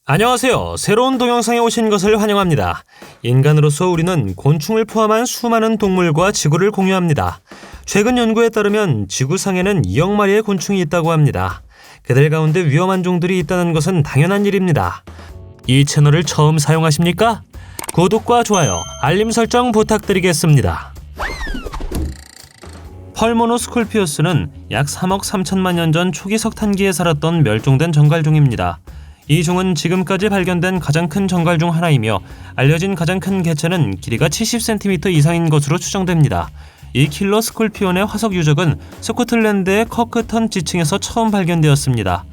안녕하세요. 새로운 동영상에 오신 것을 환영합니다. 인간으로서 우리는 곤충을 포함한 수많은 동물과 지구를 공유합니다. 최근 연구에 따르면 지구상에는 2억 마리의 곤충이 있다고 합니다. 그들 가운데 위험한 종들이 있다는 것은 당연한 일입니다. 이 채널을 처음 사용하십니까? 구독과 좋아요, 알림 설정 부탁드리겠습니다. 펄모노스콜피우스는 약 3억 3천만 년 전 초기 석탄기에 살았던 멸종된 정갈종입니다. 이 종은 지금까지 발견된 가장 큰 정갈 중 하나이며 알려진 가장 큰 개체는 길이가 70cm 이상인 것으로 추정됩니다. 이 킬러 스콜피온의 화석 유적은 스코틀랜드의 커크턴 지층에서 처음 발견되었습니다.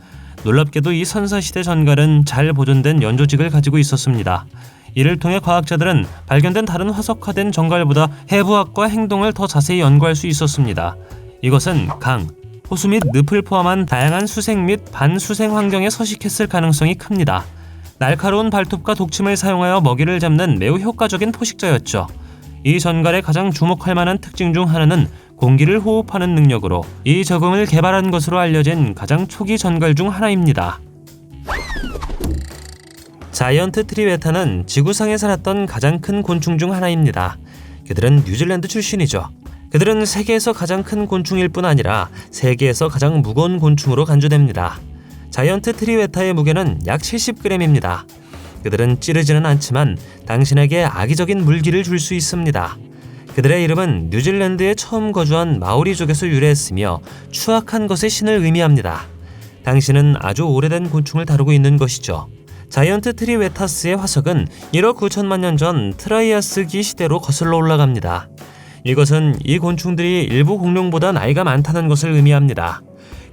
놀랍게도 이 선사시대 전갈은 잘 보존된 연조직을 가지고 있었습니다. 이를 통해 과학자들은 발견된 다른 화석화된 정갈보다 해부학과 행동을 더 자세히 연구할 수 있었습니다. 이것은 강, 호수 및 늪을 포함한 다양한 수생 및 반수생 환경에 서식했을 가능성이 큽니다. 날카로운 발톱과 독침을 사용하여 먹이를 잡는 매우 효과적인 포식자였죠. 이 전갈의 가장 주목할 만한 특징 중 하나는 공기를 호흡하는 능력으로 이 적응을 개발한 것으로 알려진 가장 초기 전갈 중 하나입니다. 자이언트 트리웨타는 지구상에 살았던 가장 큰 곤충 중 하나입니다. 그들은 뉴질랜드 출신이죠. 그들은 세계에서 가장 큰 곤충일 뿐 아니라 세계에서 가장 무거운 곤충으로 간주됩니다. 자이언트 트리웨타의 무게는 약 70g입니다. 그들은 찌르지는 않지만 당신에게 악의적인 물기를 줄 수 있습니다. 그들의 이름은 뉴질랜드에 처음 거주한 마오리족에서 유래했으며 추악한 것의 신을 의미합니다. 당신은 아주 오래된 곤충을 다루고 있는 것이죠. 자이언트 트리웨타스의 화석은 1억 9천만 년 전 트라이아스기 시대로 거슬러 올라갑니다. 이것은 이 곤충들이 일부 공룡보다 나이가 많다는 것을 의미합니다.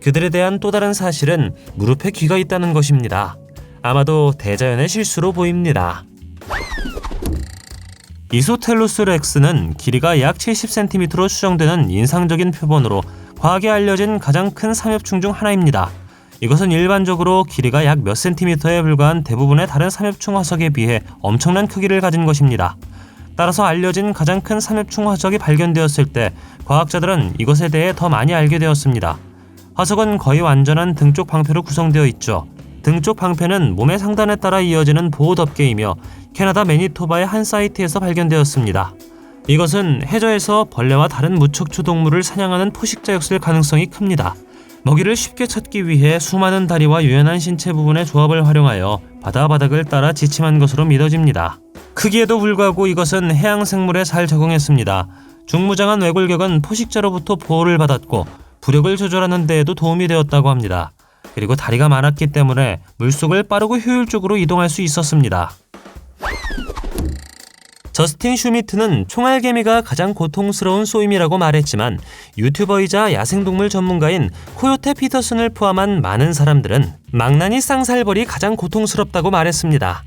그들에 대한 또 다른 사실은 무릎에 귀가 있다는 것입니다. 아마도 대자연의 실수로 보입니다. 이소텔루스 렉스는 길이가 약 70cm로 추정되는 인상적인 표본으로 과학에 알려진 가장 큰 삼엽충 중 하나입니다. 이것은 일반적으로 길이가 약 몇 센티미터에 불과한 대부분의 다른 삼엽충 화석에 비해 엄청난 크기를 가진 것입니다. 따라서 알려진 가장 큰 삼엽충 화석이 발견되었을 때 과학자들은 이것에 대해 더 많이 알게 되었습니다. 화석은 거의 완전한 등쪽 방패로 구성되어 있죠. 등쪽 방패는 몸의 상단에 따라 이어지는 보호 덮개이며 캐나다 매니토바의 한 사이트에서 발견되었습니다. 이것은 해저에서 벌레와 다른 무척추 동물을 사냥하는 포식자였을 가능성이 큽니다. 먹이를 쉽게 찾기 위해 수많은 다리와 유연한 신체 부분의 조합을 활용하여 바다 바닥을 따라 지침한 것으로 믿어집니다. 크기에도 불구하고 이것은 해양 생물에 잘 적응했습니다. 중무장한 외골격은 포식자로부터 보호를 받았고 부력을 조절하는 데에도 도움이 되었다고 합니다. 그리고 다리가 많았기 때문에 물속을 빠르고 효율적으로 이동할 수 있었습니다. 저스틴 슈미트는 총알개미가 가장 고통스러운 쏘임이라고 말했지만 유튜버이자 야생동물 전문가인 코요테 피터슨을 포함한 많은 사람들은 망나니 쌍살벌이 가장 고통스럽다고 말했습니다.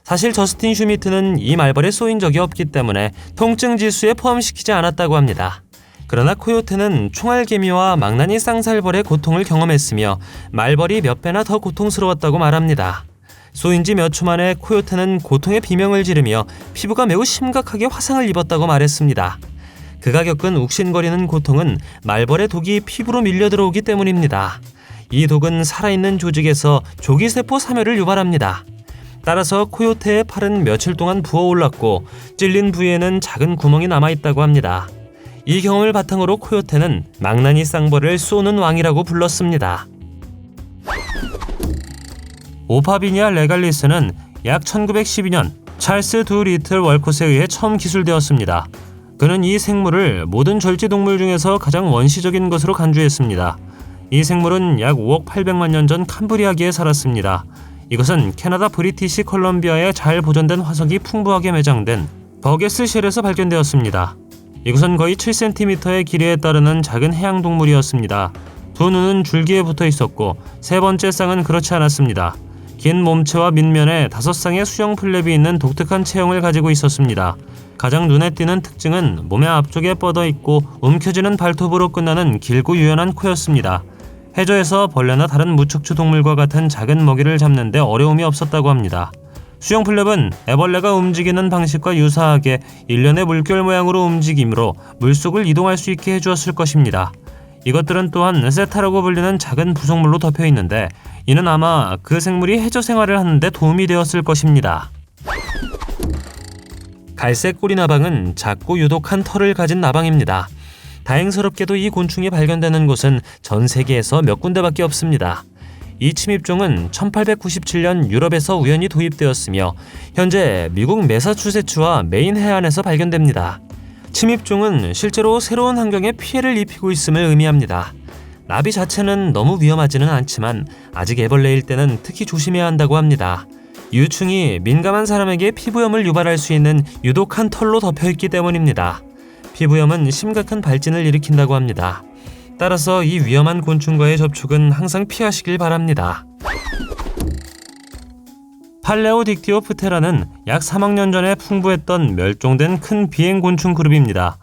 사실 저스틴 슈미트는 이 말벌에 쏘인 적이 없기 때문에 통증 지수에 포함시키지 않았다고 합니다. 그러나 코요테는 총알개미와 망나니 쌍살벌의 고통을 경험했으며 말벌이 몇 배나 더 고통스러웠다고 말합니다. 쏘인 지 몇 초 만에 코요테는 고통의 비명을 지르며 피부가 매우 심각하게 화상을 입었다고 말했습니다. 그가 겪은 욱신거리는 고통은 말벌의 독이 피부로 밀려 들어오기 때문입니다. 이 독은 살아있는 조직에서 조기세포 사멸을 유발합니다. 따라서 코요테의 팔은 며칠 동안 부어올랐고 찔린 부위에는 작은 구멍이 남아있다고 합니다. 이 경험을 바탕으로 코요테는 망나니 쌍벌을 쏘는 왕이라고 불렀습니다. 오파비니아 레갈리스는 약 1912년 찰스 두 리틀 월콧에 의해 처음 기술되었습니다. 그는 이 생물을 모든 절지동물 중에서 가장 원시적인 것으로 간주했습니다. 이 생물은 약 5억 800만 년 전 캄브리아기에 살았습니다. 이것은 캐나다 브리티시 컬럼비아에 잘 보존된 화석이 풍부하게 매장된 버게스쉘에서 발견되었습니다. 이것은 거의 7cm의 길이에 따르는 작은 해양동물이었습니다. 두 눈은 줄기에 붙어 있었고 세 번째 쌍은 그렇지 않았습니다. 긴 몸체와 밑면에 5쌍의 수영 플랩이 있는 독특한 체형을 가지고 있었습니다. 가장 눈에 띄는 특징은 몸의 앞쪽에 뻗어 있고 움켜쥐는 발톱으로 끝나는 길고 유연한 코였습니다. 해저에서 벌레나 다른 무척추 동물과 같은 작은 먹이를 잡는 데 어려움이 없었다고 합니다. 수영 플랩은 애벌레가 움직이는 방식과 유사하게 일련의 물결 모양으로 움직이므로 물속을 이동할 수 있게 해주었을 것입니다. 이것들은 또한 세타라고 불리는 작은 부속물로 덮여 있는데 이는 아마 그 생물이 해저 생활을 하는데 도움이 되었을 것입니다. 갈색 꼬리나방은 작고 유독한 털을 가진 나방입니다. 다행스럽게도 이 곤충이 발견되는 곳은 전 세계에서 몇 군데밖에 없습니다. 이 침입종은 1897년 유럽에서 우연히 도입되었으며 현재 미국 매사추세츠와 메인 해안에서 발견됩니다. 침입종은 실제로 새로운 환경에 피해를 입히고 있음을 의미합니다. 나비 자체는 너무 위험하지는 않지만 아직 애벌레일 때는 특히 조심해야 한다고 합니다. 유충이 민감한 사람에게 피부염을 유발할 수 있는 유독한 털로 덮여있기 때문입니다. 피부염은 심각한 발진을 일으킨다고 합니다. 따라서 이 위험한 곤충과의 접촉은 항상 피하시길 바랍니다. 팔레오딕티오프테라는 약 3억 년 전에 풍부했던 멸종된 큰 비행곤충 그룹입니다.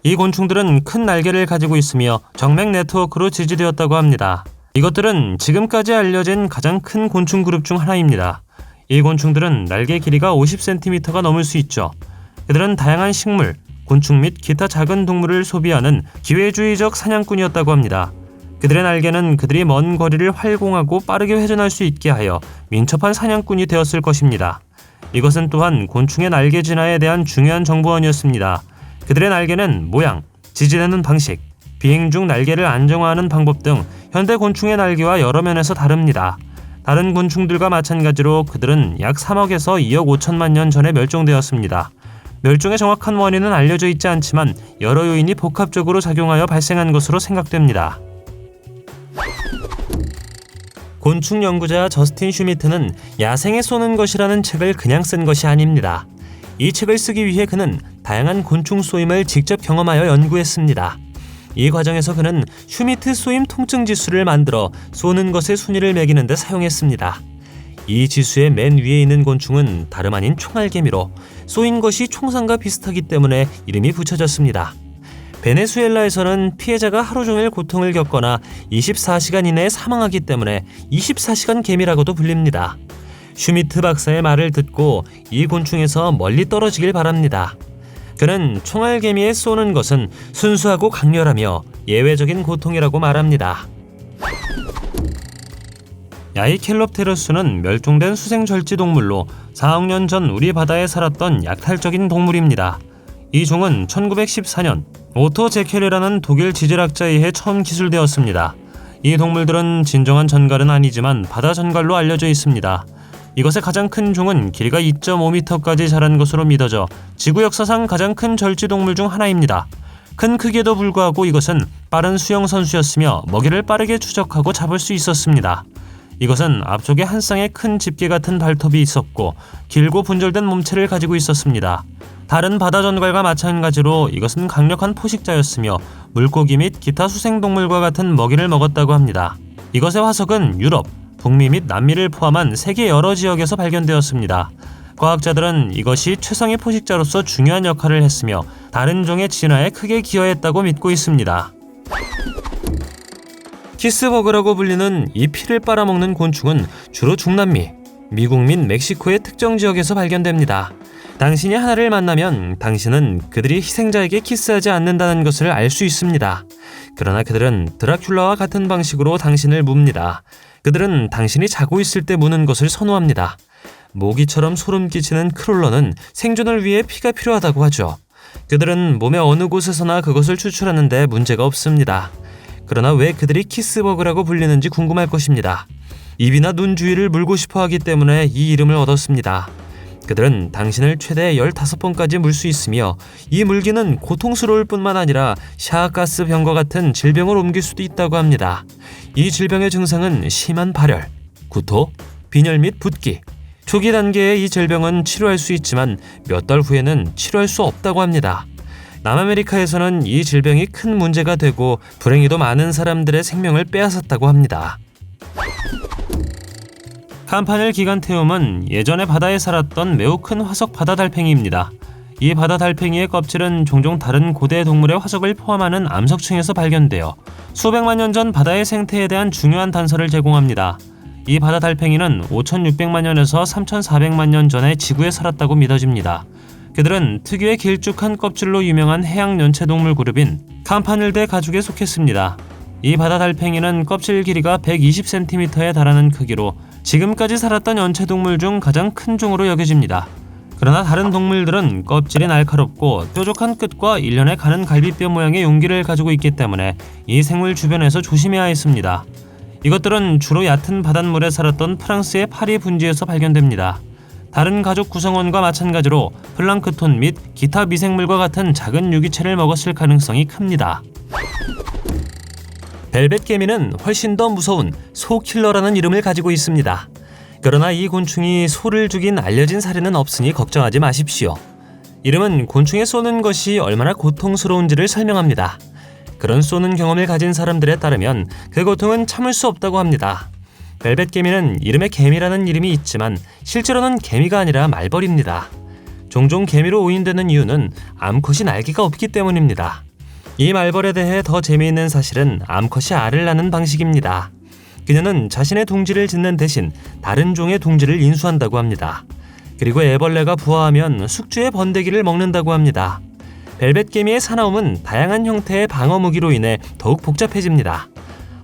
이 곤충들은 큰 날개를 가지고 있으며 정맥 네트워크로 지지되었다고 합니다. 이것들은 지금까지 알려진 가장 큰 곤충 그룹 중 하나입니다. 이 곤충들은 날개 길이가 50cm가 넘을 수 있죠. 그들은 다양한 식물, 곤충 및 기타 작은 동물을 소비하는 기회주의적 사냥꾼이었다고 합니다. 그들의 날개는 그들이 먼 거리를 활공하고 빠르게 회전할 수 있게 하여 민첩한 사냥꾼이 되었을 것입니다. 이것은 또한 곤충의 날개 진화에 대한 중요한 정보원이었습니다. 그들의 날개는 모양, 지지되는 방식, 비행 중 날개를 안정화하는 방법 등 현대 곤충의 날개와 여러 면에서 다릅니다. 다른 곤충들과 마찬가지로 그들은 약 3억에서 2억 5천만 년 전에 멸종되었습니다. 멸종의 정확한 원인은 알려져 있지 않지만 여러 요인이 복합적으로 작용하여 발생한 것으로 생각됩니다. 곤충 연구자 저스틴 슈미트는 야생에 쏘는 것이라는 책을 그냥 쓴 것이 아닙니다. 이 책을 쓰기 위해 그는 다양한 곤충 쏘임을 직접 경험하여 연구했습니다. 이 과정에서 그는 슈미트 쏘임 통증 지수를 만들어 쏘는 것의 순위를 매기는 데 사용했습니다. 이 지수의 맨 위에 있는 곤충은 다름 아닌 총알개미로 쏘인 것이 총상과 비슷하기 때문에 이름이 붙여졌습니다. 베네수엘라에서는 피해자가 하루 종일 고통을 겪거나 24시간 이내에 사망하기 때문에 24시간 개미라고도 불립니다. 슈미트 박사의 말을 듣고 이 곤충에서 멀리 떨어지길 바랍니다. 그는 총알개미에 쏘는 것은 순수하고 강렬하며 예외적인 고통이라고 말합니다. 야이켈롭테러스는 멸종된 수생절지동물로 4억 년 전 우리 바다에 살았던 약탈적인 동물입니다. 이 종은 1914년 오토 제켈이라는 독일 지질학자에 의해 처음 기술되었습니다. 이 동물들은 진정한 전갈은 아니지만 바다 전갈로 알려져 있습니다. 이것의 가장 큰 종은 길이가 2.5m까지 자란 것으로 믿어져 지구 역사상 가장 큰 절지동물 중 하나입니다. 큰 크기에도 불구하고 이것은 빠른 수영 선수였으며 먹이를 빠르게 추적하고 잡을 수 있었습니다. 이것은 앞쪽에 한 쌍의 큰 집게 같은 발톱이 있었고 길고 분절된 몸체를 가지고 있었습니다. 다른 바다 전갈과 마찬가지로 이것은 강력한 포식자였으며 물고기 및 기타 수생동물과 같은 먹이를 먹었다고 합니다. 이것의 화석은 유럽, 북미 및 남미를 포함한 세계 여러 지역에서 발견되었습니다. 과학자들은 이것이 최상의 포식자로서 중요한 역할을 했으며 다른 종의 진화에 크게 기여했다고 믿고 있습니다. 키스버그라고 불리는 이 피를 빨아먹는 곤충은 주로 중남미, 미국 및 멕시코의 특정 지역에서 발견됩니다. 당신이 하나를 만나면 당신은 그들이 희생자에게 키스하지 않는다는 것을 알 수 있습니다. 그러나 그들은 드라큘라와 같은 방식으로 당신을 뭅니다. 그들은 당신이 자고 있을 때 무는 것을 선호합니다. 모기처럼 소름 끼치는 크롤러는 생존을 위해 피가 필요하다고 하죠. 그들은 몸의 어느 곳에서나 그것을 추출하는데 문제가 없습니다. 그러나 왜 그들이 키스버그라고 불리는지 궁금할 것입니다. 입이나 눈 주위를 물고 싶어 하기 때문에 이 이름을 얻었습니다. 그들은 당신을 최대 15번까지 물 수 있으며 이 물기는 고통스러울 뿐만 아니라 샤아가스병과 같은 질병을 옮길 수도 있다고 합니다. 이 질병의 증상은 심한 발열, 구토, 빈혈 및 붓기. 초기 단계의 이 질병은 치료할 수 있지만 몇 달 후에는 치료할 수 없다고 합니다. 남아메리카에서는 이 질병이 큰 문제가 되고 불행히도 많은 사람들의 생명을 빼앗았다고 합니다. 캄파넬 기간테움은 예전에 바다에 살았던 매우 큰 화석 바다 달팽이입니다. 이 바다 달팽이의 껍질은 종종 다른 고대 동물의 화석을 포함하는 암석층에서 발견되어 수백만 년 전 바다의 생태에 대한 중요한 단서를 제공합니다. 이 바다 달팽이는 5,600만 년에서 3,400만 년 전에 지구에 살았다고 믿어집니다. 그들은 특유의 길쭉한 껍질로 유명한 해양 연체동물 그룹인 캄파넬대 가족에 속했습니다. 이 바다 달팽이는 껍질 길이가 120cm에 달하는 크기로 지금까지 살았던 연체동물 중 가장 큰 종으로 여겨집니다. 그러나 다른 동물들은 껍질이 날카롭고 뾰족한 끝과 일련의 가는 갈비뼈 모양의 용기를 가지고 있기 때문에 이 생물 주변에서 조심해야 했습니다. 이것들은 주로 얕은 바닷물에 살았던 프랑스의 파리 분지에서 발견됩니다. 다른 가족 구성원과 마찬가지로 플랑크톤 및 기타 미생물과 같은 작은 유기체를 먹었을 가능성이 큽니다. 벨벳 개미는 훨씬 더 무서운 소킬러라는 이름을 가지고 있습니다. 그러나 이 곤충이 소를 죽인 알려진 사례는 없으니 걱정하지 마십시오. 이름은 곤충에 쏘는 것이 얼마나 고통스러운지를 설명합니다. 그런 쏘는 경험을 가진 사람들에 따르면 그 고통은 참을 수 없다고 합니다. 벨벳 개미는 이름에 개미라는 이름이 있지만 실제로는 개미가 아니라 말벌입니다. 종종 개미로 오인되는 이유는 암컷이 날개가 없기 때문입니다. 이 말벌에 대해 더 재미있는 사실은 암컷이 알을 낳는 방식입니다. 그녀는 자신의 둥지를 짓는 대신 다른 종의 둥지를 인수한다고 합니다. 그리고 애벌레가 부화하면 숙주의 번데기를 먹는다고 합니다. 벨벳 개미의 사나움은 다양한 형태의 방어 무기로 인해 더욱 복잡해집니다.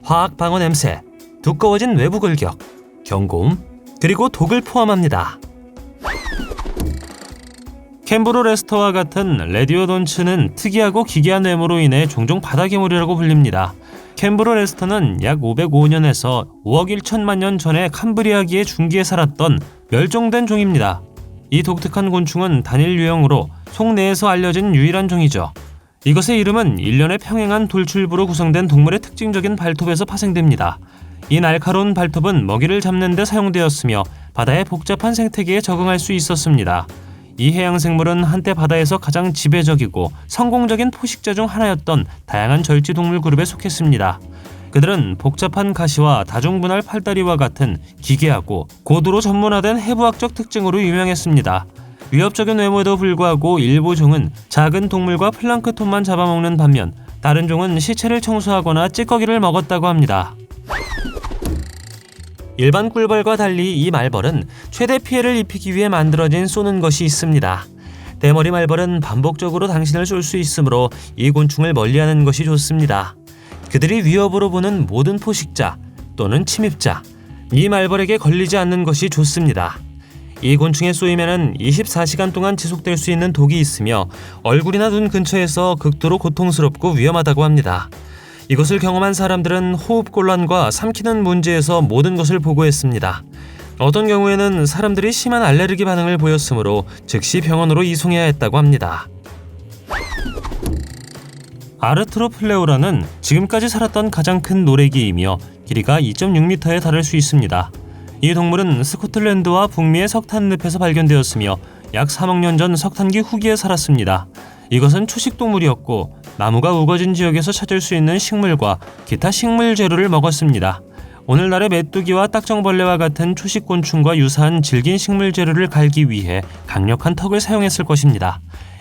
화학 방어 냄새, 두꺼워진 외부 골격, 경고음, 그리고 독을 포함합니다. 캔부로 레스터와 같은 레디오돈츠는 특이하고 기괴한 외모로 인해 종종 바다괴물이라고 불립니다. 캔부로 레스터는 약 505년에서 5억 1천만 년 전에 캄브리아기의 중기에 살았던 멸종된 종입니다. 이 독특한 곤충은 단일 유형으로 속내에서 알려진 유일한 종이죠. 이것의 이름은 일련의 평행한 돌출부로 구성된 동물의 특징적인 발톱에서 파생됩니다. 이 날카로운 발톱은 먹이를 잡는 데 사용되었으며 바다의 복잡한 생태계에 적응할 수 있었습니다. 이 해양생물은 한때 바다에서 가장 지배적이고 성공적인 포식자 중 하나였던 다양한 절지동물 그룹에 속했습니다. 그들은 복잡한 가시와 다중분할 팔다리와 같은 기괴하고 고도로 전문화된 해부학적 특징으로 유명했습니다. 위협적인 외모에도 불구하고 일부 종은 작은 동물과 플랑크톤만 잡아먹는 반면 다른 종은 시체를 청소하거나 찌꺼기를 먹었다고 합니다. 일반 꿀벌과 달리 이 말벌은 최대 피해를 입히기 위해 만들어진 쏘는 것이 있습니다. 대머리 말벌은 반복적으로 당신을 쏠 수 있으므로 이 곤충을 멀리하는 것이 좋습니다. 그들이 위협으로 보는 모든 포식자 또는 침입자, 이 말벌에게 걸리지 않는 것이 좋습니다. 이 곤충에 쏘이면 24시간 동안 지속될 수 있는 독이 있으며 얼굴이나 눈 근처에서 극도로 고통스럽고 위험하다고 합니다. 이것을 경험한 사람들은 호흡곤란과 삼키는 문제에서 모든 것을 보고했습니다. 어떤 경우에는 사람들이 심한 알레르기 반응을 보였으므로 즉시 병원으로 이송해야 했다고 합니다. 아르트로플레오라는 지금까지 살았던 가장 큰 노래기이며 길이가 2.6m에 달할 수 있습니다. 이 동물은 스코틀랜드와 북미의 석탄늪에서 발견되었으며 약 3억 년 전 석탄기 후기에 살았습니다. 이것은 초식동물이었고 나무가 우거진 지역에서 찾을 수 있는 식물과 기타 식물 재료를 먹었습니다. 오늘날의 메뚜기와 딱정벌레와 같은 초식곤충과 유사한 질긴 식물 재료를 갈기 위해 강력한 턱을 사용했을 것입니다.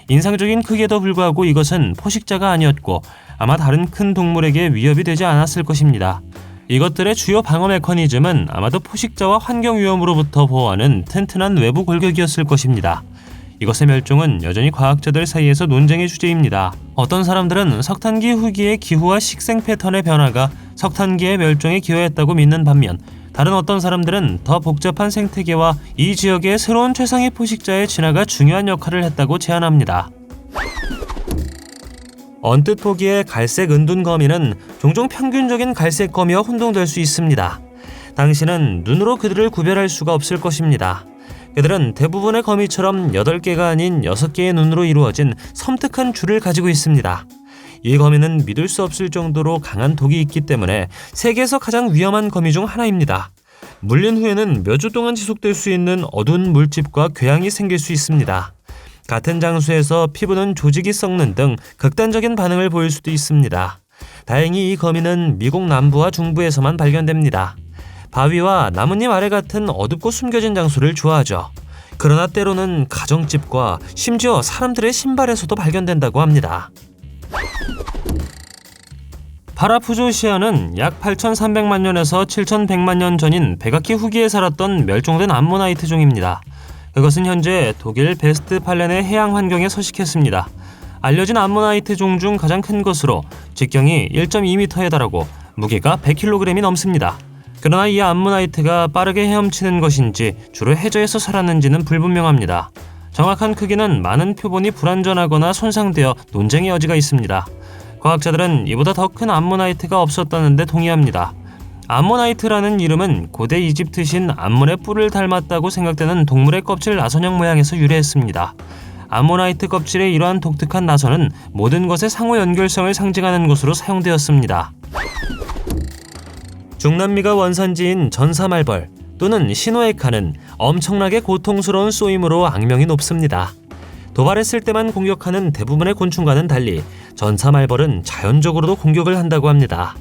인상적인 크기에도 불구하고 이것은 포식자가 아니었고 아마 다른 큰 동물에게 위협이 되지 않았을 것입니다. 이것들의 주요 방어 메커니즘은 아마도 포식자와 환경 위험으로부터 보호하는 튼튼한 외부 골격이었을 것입니다. 이것의 멸종은 여전히 과학자들 사이에서 논쟁의 주제입니다. 어떤 사람들은 석탄기 후기의 기후와 식생 패턴의 변화가 석탄기의 멸종에 기여했다고 믿는 반면 다른 어떤 사람들은 더 복잡한 생태계와 이 지역의 새로운 최상위 포식자의 진화가 중요한 역할을 했다고 제안합니다. 언뜻 보기에 갈색 은둔거미는 종종 평균적인 갈색 거미와 혼동될 수 있습니다. 당신은 눈으로 그들을 구별할 수가 없을 것입니다. 그들은 대부분의 거미처럼 8개가 아닌 6개의 눈으로 이루어진 섬뜩한 줄을 가지고 있습니다. 이 거미는 믿을 수 없을 정도로 강한 독이 있기 때문에 세계에서 가장 위험한 거미 중 하나입니다. 물린 후에는 몇 주 동안 지속될 수 있는 어두운 물집과 궤양이 생길 수 있습니다. 같은 장소에서 피부는 조직이 썩는 등 극단적인 반응을 보일 수도 있습니다. 다행히 이 거미는 미국 남부와 중부에서만 발견됩니다. 바위와 나뭇잎 아래 같은 어둡고 숨겨진 장소를 좋아하죠. 그러나 때로는 가정집과 심지어 사람들의 신발에서도 발견된다고 합니다. 파라푸조시아는 약 8,300만 년에서 7,100만 년 전인 백악기 후기에 살았던 멸종된 암모나이트 종입니다. 그것은 현재 독일 베스트팔렌의 해양 환경에 서식했습니다. 알려진 암모나이트 종 중 가장 큰 것으로 직경이 1.2m에 달하고 무게가 100kg이 넘습니다. 그러나 이 암모나이트가 빠르게 헤엄치는 것인지 주로 해저에서 살았는지는 불분명합니다. 정확한 크기는 많은 표본이 불완전하거나 손상되어 논쟁의 여지가 있습니다. 과학자들은 이보다 더 큰 암모나이트가 없었다는 데 동의합니다. 암모나이트라는 이름은 고대 이집트 신 암몬의 뿔을 닮았다고 생각되는 동물의 껍질 나선형 모양에서 유래했습니다. 암모나이트 껍질의 이러한 독특한 나선은 모든 것의 상호 연결성을 상징하는 것으로 사용되었습니다. 중남미가 원산지인 전사말벌 또는 시노에카는 엄청나게 고통스러운 쏘임으로 악명이 높습니다. 도발했을 때만 공격하는 대부분의 곤충과는 달리 전사말벌은 자연적으로도 공격을 한다고 합니다.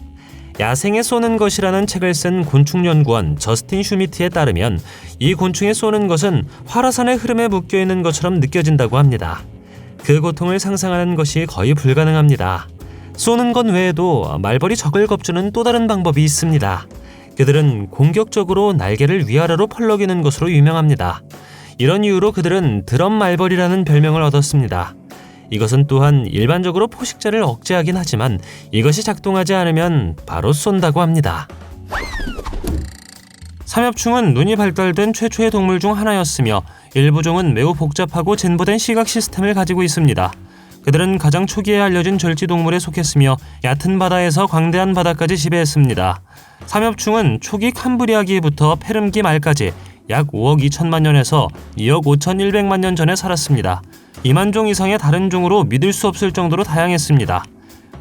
야생에 쏘는 것이라는 책을 쓴 곤충연구원 저스틴 슈미트에 따르면 이 곤충에 쏘는 것은 화라산의 흐름에 묶여있는 것처럼 느껴진다고 합니다. 그 고통을 상상하는 것이 거의 불가능합니다. 쏘는 것 외에도 말벌이 적을 겁주는 또 다른 방법이 있습니다. 그들은 공격적으로 날개를 위아래로 펄럭이는 것으로 유명합니다. 이런 이유로 그들은 드럼 말벌이라는 별명을 얻었습니다. 이것은 또한 일반적으로 포식자를 억제하긴 하지만 이것이 작동하지 않으면 바로 쏜다고 합니다. 삼엽충은 눈이 발달된 최초의 동물 중 하나였으며 일부 종은 매우 복잡하고 진보된 시각 시스템을 가지고 있습니다. 그들은 가장 초기에 알려진 절지동물에 속했으며 얕은 바다에서 광대한 바다까지 지배했습니다. 삼엽충은 초기 캄브리아기부터 페름기 말까지 약 5억 2천만 년에서 2억 5,100만 년 전에 살았습니다. 2만 종 이상의 다른 종으로 믿을 수 없을 정도로 다양했습니다.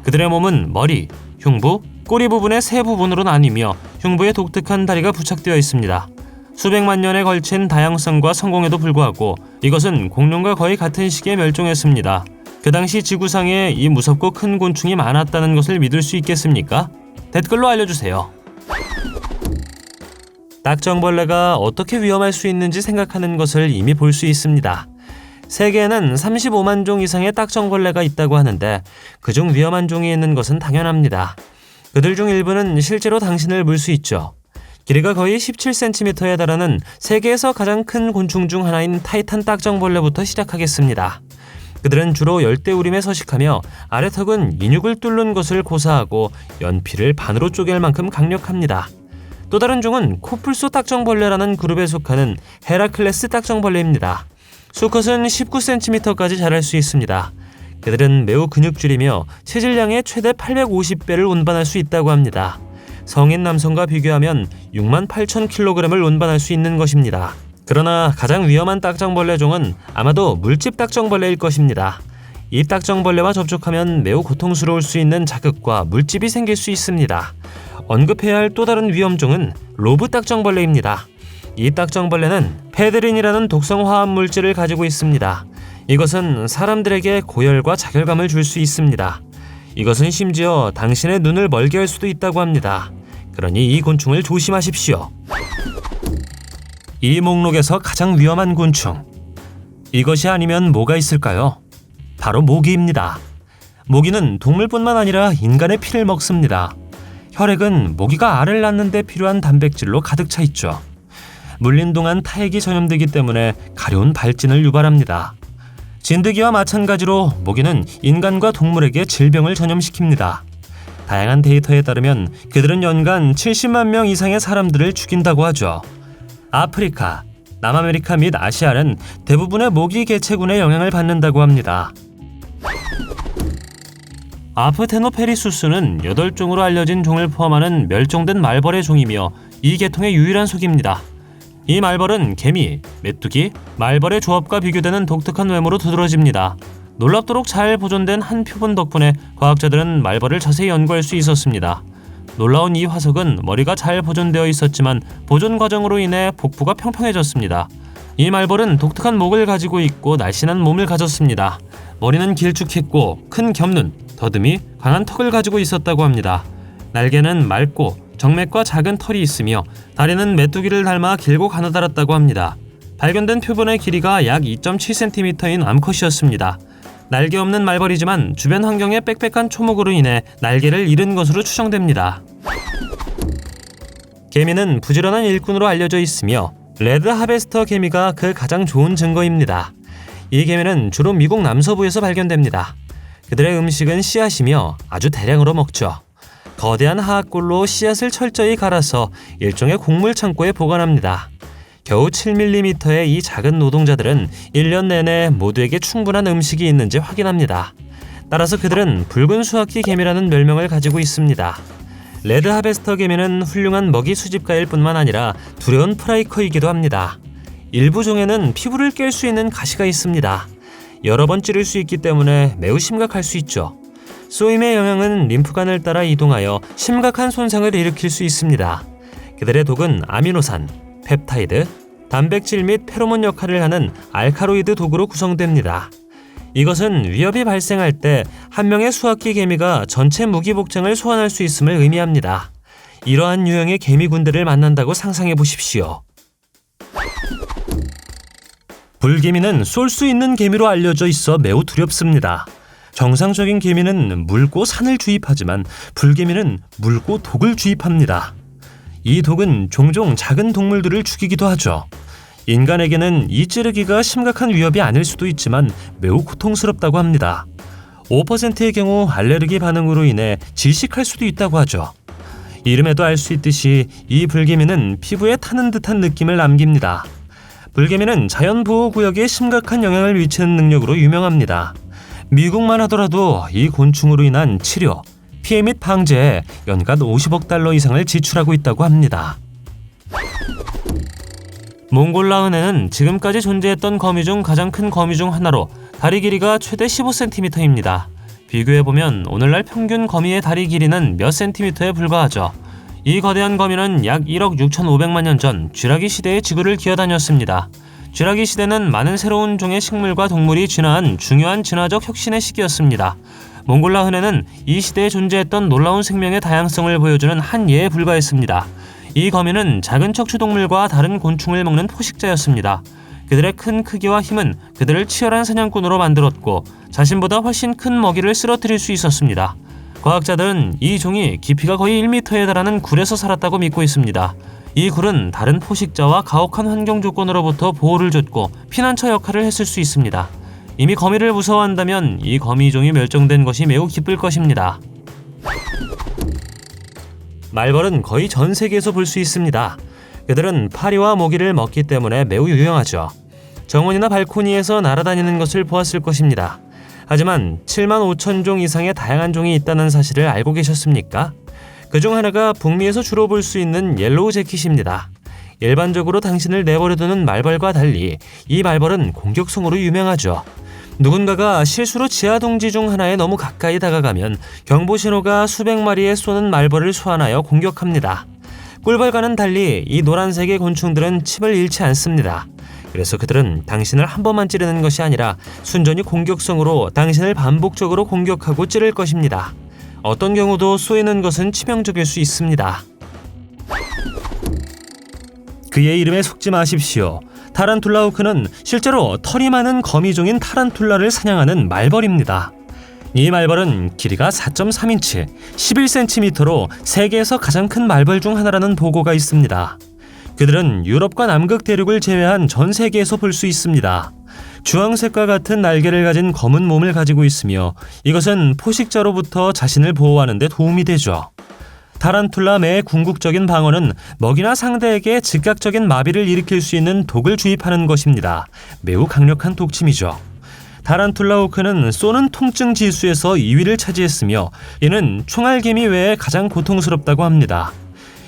그들의 몸은 머리, 흉부, 꼬리 부분의 세 부분으로 나뉘며 흉부에 독특한 다리가 부착되어 있습니다. 수백만 년에 걸친 다양성과 성공에도 불구하고 이것은 공룡과 거의 같은 시기에 멸종했습니다. 그 당시 지구상에 이 무섭고 큰 곤충이 많았다는 것을 믿을 수 있겠습니까? 댓글로 알려주세요. 딱정벌레가 어떻게 위험할 수 있는지 생각하는 것을 이미 볼 수 있습니다. 세계에는 35만 종 이상의 딱정벌레가 있다고 하는데 그중 위험한 종이 있는 것은 당연합니다. 그들 중 일부는 실제로 당신을 물 수 있죠. 길이가 거의 17cm에 달하는 세계에서 가장 큰 곤충 중 하나인 타이탄 딱정벌레부터 시작하겠습니다. 그들은 주로 열대우림에 서식하며 아래턱은 인육을 뚫는 것을 고사하고 연필을 반으로 쪼갤 만큼 강력합니다. 또 다른 종은 코뿔소 딱정벌레라는 그룹에 속하는 헤라클레스 딱정벌레입니다. 수컷은 19cm까지 자랄 수 있습니다. 그들은 매우 근육질이며 체질량의 최대 850배를 운반할 수 있다고 합니다. 성인 남성과 비교하면 68,000kg을 운반할 수 있는 것입니다. 그러나 가장 위험한 딱정벌레 종은 아마도 물집 딱정벌레일 것입니다. 이 딱정벌레와 접촉하면 매우 고통스러울 수 있는 자극과 물집이 생길 수 있습니다. 언급해야 할 또 다른 위험종은 로브 딱정벌레입니다. 이 딱정벌레는 페드린이라는 독성 화합 물질을 가지고 있습니다. 이것은 사람들에게 고열과 자결감을 줄 수 있습니다. 이것은 심지어 당신의 눈을 멀게 할 수도 있다고 합니다. 그러니 이 곤충을 조심하십시오. 이 목록에서 가장 위험한 곤충. 이것이 아니면 뭐가 있을까요? 바로 모기입니다. 모기는 동물뿐만 아니라 인간의 피를 먹습니다. 혈액은 모기가 알을 낳는 데 필요한 단백질로 가득 차 있죠. 물린 동안 타액이 전염되기 때문에 가려운 발진을 유발합니다. 진드기와 마찬가지로 모기는 인간과 동물에게 질병을 전염시킵니다. 다양한 데이터에 따르면 그들은 연간 70만 명 이상의 사람들을 죽인다고 하죠. 아프리카, 남아메리카 및 아시아는 대부분의 모기 개체군의 영향을 받는다고 합니다. 아프테노페리수스는 8종으로 알려진 종을 포함하는 멸종된 말벌의 종이며 이 계통의 유일한 속입니다. 이 말벌은 개미, 메뚜기, 말벌의 조합과 비교되는 독특한 외모로 두드러집니다. 놀랍도록 잘 보존된 한 표본 덕분에 과학자들은 말벌을 자세히 연구할 수 있었습니다. 놀라운 이 화석은 머리가 잘 보존되어 있었지만 보존 과정으로 인해 복부가 평평해졌습니다. 이 말벌은 독특한 목을 가지고 있고 날씬한 몸을 가졌습니다. 머리는 길쭉했고 큰 겹눈, 더듬이, 강한 턱을 가지고 있었다고 합니다. 날개는 맑고 정맥과 작은 털이 있으며 다리는 메뚜기를 닮아 길고 가느다랗다고 합니다. 발견된 표본의 길이가 약 2.7cm인 암컷이었습니다. 날개 없는 말벌이지만 주변 환경의 빽빽한 초목으로 인해 날개를 잃은 것으로 추정됩니다. 개미는 부지런한 일꾼으로 알려져 있으며 레드 하베스터 개미가 그 가장 좋은 증거입니다. 이 개미는 주로 미국 남서부에서 발견됩니다. 그들의 음식은 씨앗이며 아주 대량으로 먹죠. 거대한 하악골로 씨앗을 철저히 갈아서 일종의 곡물 창고에 보관합니다. 겨우 7mm의 이 작은 노동자들은 1년 내내 모두에게 충분한 음식이 있는지 확인합니다. 따라서 그들은 붉은 수확기 개미라는 별명을 가지고 있습니다. 레드 하베스터 개미는 훌륭한 먹이 수집가일 뿐만 아니라 두려운 프라이커이기도 합니다. 일부 종에는 피부를 깰 수 있는 가시가 있습니다. 여러 번 찌를 수 있기 때문에 매우 심각할 수 있죠. 쏘임의 영향은 림프관을 따라 이동하여 심각한 손상을 일으킬 수 있습니다. 그들의 독은 아미노산, 펩타이드, 단백질 및 페로몬 역할을 하는 알카로이드 독으로 구성됩니다. 이것은 위협이 발생할 때 한 명의 수확기 개미가 전체 무기 복장을 소환할 수 있음을 의미합니다. 이러한 유형의 개미군들을 만난다고 상상해 보십시오. 불개미는 쏠 수 있는 개미로 알려져 있어 매우 두렵습니다. 정상적인 개미는 물고 산을 주입하지만 불개미는 물고 독을 주입합니다. 이 독은 종종 작은 동물들을 죽이기도 하죠. 인간에게는 이 찌르기가 심각한 위협이 아닐 수도 있지만 매우 고통스럽다고 합니다. 5%의 경우 알레르기 반응으로 인해 질식할 수도 있다고 하죠. 이름에도 알 수 있듯이 이 불개미는 피부에 타는 듯한 느낌을 남깁니다. 불개미는 자연보호구역에 심각한 영향을 미치는 능력으로 유명합니다. 미국만 하더라도 이 곤충으로 인한 치료, 피해 및 방제에 연간 50억 달러 이상을 지출하고 있다고 합니다. 몽골라 은해는 지금까지 존재했던 거미 중 가장 큰 거미 중 하나로 다리 길이가 최대 15cm입니다. 비교해보면 오늘날 평균 거미의 다리 길이는 몇 cm에 불과하죠. 이 거대한 거미는 약 1억 6,500만 년 전 쥐라기 시대의 지구를 기어다녔습니다. 쥐라기 시대는 많은 새로운 종의 식물과 동물이 진화한 중요한 진화적 혁신의 시기였습니다. 몽골라 은해는 이 시대에 존재했던 놀라운 생명의 다양성을 보여주는 한 예에 불과했습니다. 이 거미는 작은 척추동물과 다른 곤충을 먹는 포식자였습니다. 그들의 큰 크기와 힘은 그들을 치열한 사냥꾼으로 만들었고 자신보다 훨씬 큰 먹이를 쓰러뜨릴 수 있었습니다. 과학자들은 이 종이 깊이가 거의 1m에 달하는 굴에서 살았다고 믿고 있습니다. 이 굴은 다른 포식자와 가혹한 환경 조건으로부터 보호를 줬고 피난처 역할을 했을 수 있습니다. 이미 거미를 무서워한다면 이 거미종이 멸종된 것이 매우 기쁠 것입니다. 말벌은 거의 전 세계에서 볼 수 있습니다. 그들은 파리와 모기를 먹기 때문에 매우 유용하죠. 정원이나 발코니에서 날아다니는 것을 보았을 것입니다. 하지만 7만 5천 종 이상의 다양한 종이 있다는 사실을 알고 계셨습니까? 그중 하나가 북미에서 주로 볼 수 있는 옐로우 재킷입니다. 일반적으로 당신을 내버려두는 말벌과 달리 이 말벌은 공격성으로 유명하죠. 누군가가 실수로 지하동지 중 하나에 너무 가까이 다가가면 경보신호가 수백 마리의 쏘는 말벌을 소환하여 공격합니다. 꿀벌과는 달리 이 노란색의 곤충들은 칩을 잃지 않습니다. 그래서 그들은 당신을 한 번만 찌르는 것이 아니라 순전히 공격성으로 당신을 반복적으로 공격하고 찌를 것입니다. 어떤 경우도 쏘이는 것은 치명적일 수 있습니다. 그의 이름에 속지 마십시오. 타란툴라우크는 실제로 털이 많은 거미종인 타란툴라를 사냥하는 말벌입니다. 이 말벌은 길이가 4.3인치, 11cm로 세계에서 가장 큰 말벌 중 하나라는 보고가 있습니다. 그들은 유럽과 남극 대륙을 제외한 전 세계에서 볼 수 있습니다. 주황색과 같은 날개를 가진 검은 몸을 가지고 있으며 이것은 포식자로부터 자신을 보호하는 데 도움이 되죠. 타란툴라 매의 궁극적인 방어는 먹이나 상대에게 즉각적인 마비를 일으킬 수 있는 독을 주입하는 것입니다. 매우 강력한 독침이죠. 타란툴라우크는 쏘는 통증 지수에서 2위를 차지했으며 이는 총알개미 외에 가장 고통스럽다고 합니다.